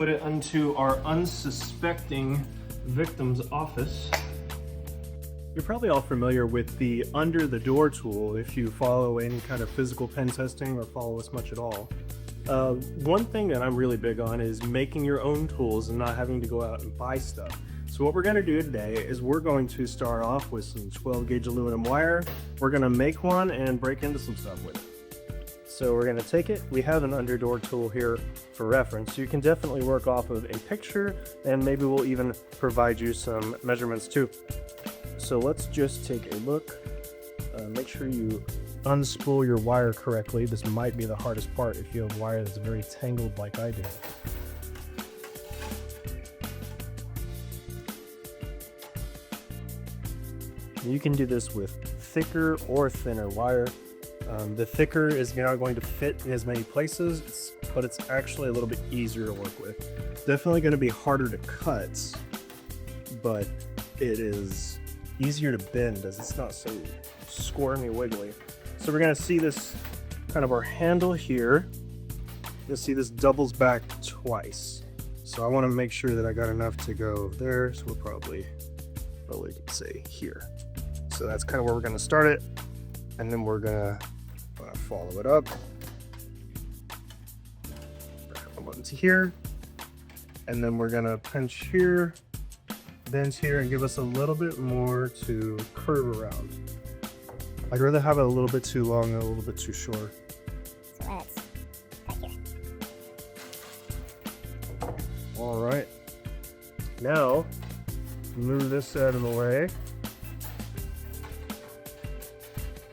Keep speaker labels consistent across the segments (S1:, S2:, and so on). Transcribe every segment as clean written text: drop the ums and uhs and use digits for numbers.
S1: Put it into our unsuspecting victim's office. You're probably all familiar with the under the door tool if you follow any kind of physical pen testing or follow us much at all. One thing that I'm really big on is making your own tools and not having to go out and buy stuff. So what we're going to do today is we're going to start off with some 12 gauge aluminum wire. We're going to make one and break into some stuff with it. So we're going to take it. We have an under door tool here for reference. You can definitely work off of a picture, and maybe we'll even provide you some measurements too. So let's just take a look. Make sure you unspool your wire correctly. This might be the hardest part if you have wire that's very tangled like I do. You can do this with thicker or thinner wire. The thicker is not going to fit in as many places, but it's actually a little bit easier to work with. Definitely going to be harder to cut, but it is easier to bend as it's not so squirmy wiggly. So we're going to see this kind of our handle here. You'll see this doubles back twice. So I want to make sure that I got enough to go there. So we'll probably say here. So that's kind of where we're going to start it. And then we're going to follow it up. Button to here. And then we're going to pinch here, bend here, and give us a little bit more to curve around. I'd rather have it a little bit too long and a little bit too short.
S2: So let's cut here.
S1: All right. Now, move this out of the way.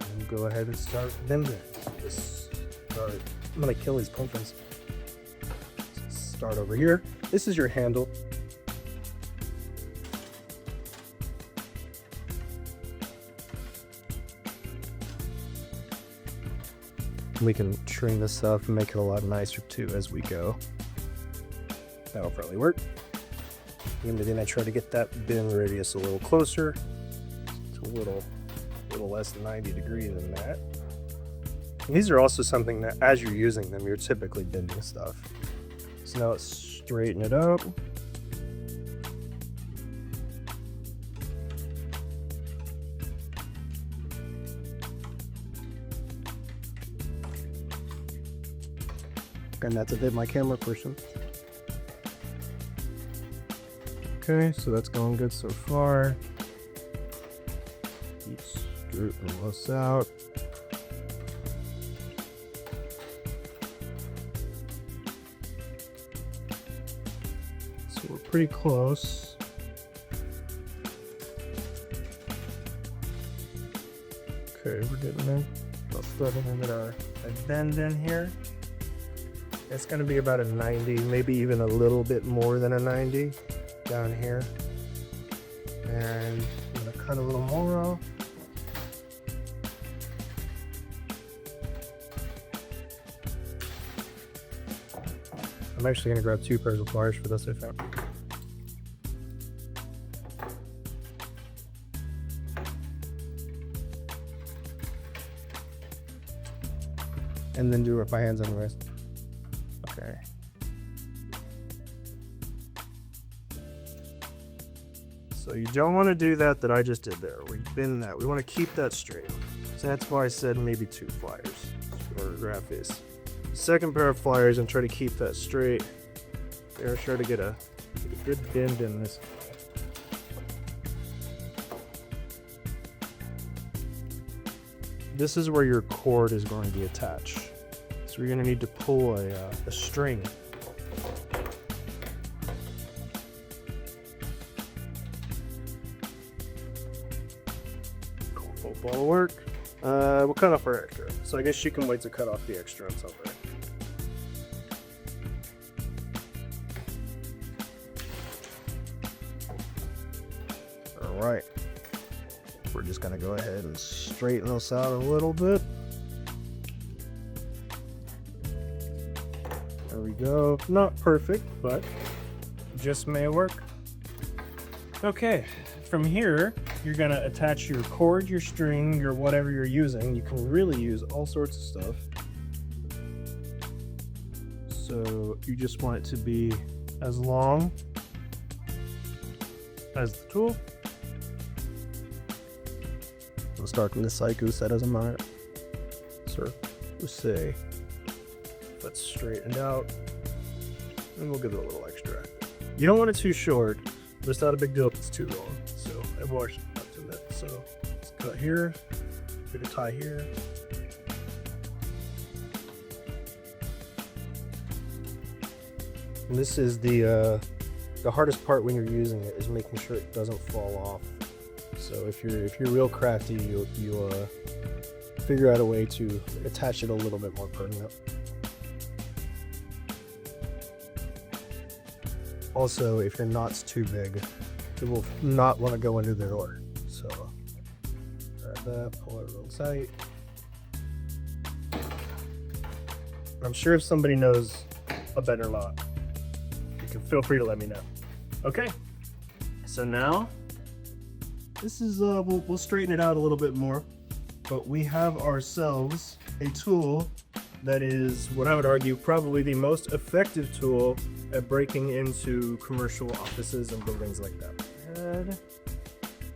S1: And go ahead and start bending. I'm gonna kill these pumpkins. Start over here. This is your handle. We can trim this up and make it a lot nicer too as we go. That'll probably work. And then I try to get that bend radius a little closer. It's a little less than 90 degrees than that. And these are also something that as you're using them, you're typically bending stuff. So now let's straighten it up. And that's a bit my camera person. Okay, so that's going good so far. Keep straightening this out. So we're pretty close. Okay, we're getting there. Let's throw in our bend in here. It's going to be about a 90, maybe even a little bit more than a 90 down here. And I'm going to cut a little more off. I'm actually going to grab 2 pairs of pliers for this, I found. And then do it by hands anyways. Okay. So you don't want to do that I just did there. We bend that. We want to keep that straight. So that's why I said maybe 2 pliers or grab this. Second pair of pliers and try to keep that straight. There, try to get a good bend in this. This is where your cord is going to be attached. So you're going to need to pull a string. Both will work. We'll cut off our extra. So I guess you can wait to cut off the extra until there. All right. We're just going to go ahead and straighten this out a little bit. There we go. Not perfect, but just may work. Okay, from here, you're going to attach your cord, your string, your whatever you're using. You can really use all sorts of stuff. So you just want it to be as long as the tool.
S3: We'll start from the psycho set as a mark. So we'll say let's straighten it out, and we'll give it a little extra. You don't want it too short, but it's not a big deal if it's too long. So I've washed it up to that. So let's cut here, put a tie here. And this is the hardest part when you're using it, is making sure it doesn't fall off. So if you're real crafty, you'll figure out a way to attach it a little bit more permanent. Also, if your knot's too big, it will not want to go into the door. So grab that, pull it real tight. I'm sure if somebody knows a better knot, you can feel free to let me know. Okay, so now this is we'll straighten it out a little bit more, but we have ourselves a tool that is, what I would argue, probably the most effective tool at breaking into commercial offices and buildings like that. And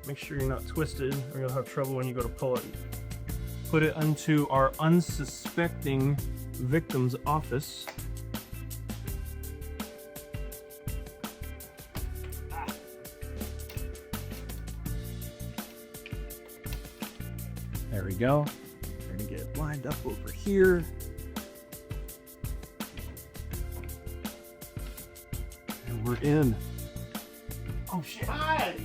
S3: make sure you're not twisted, or you'll have trouble when you go to pull it. Put it into our unsuspecting victim's office. There we go. We're gonna get it lined up over here. And we're in. Oh shit.
S4: Hi!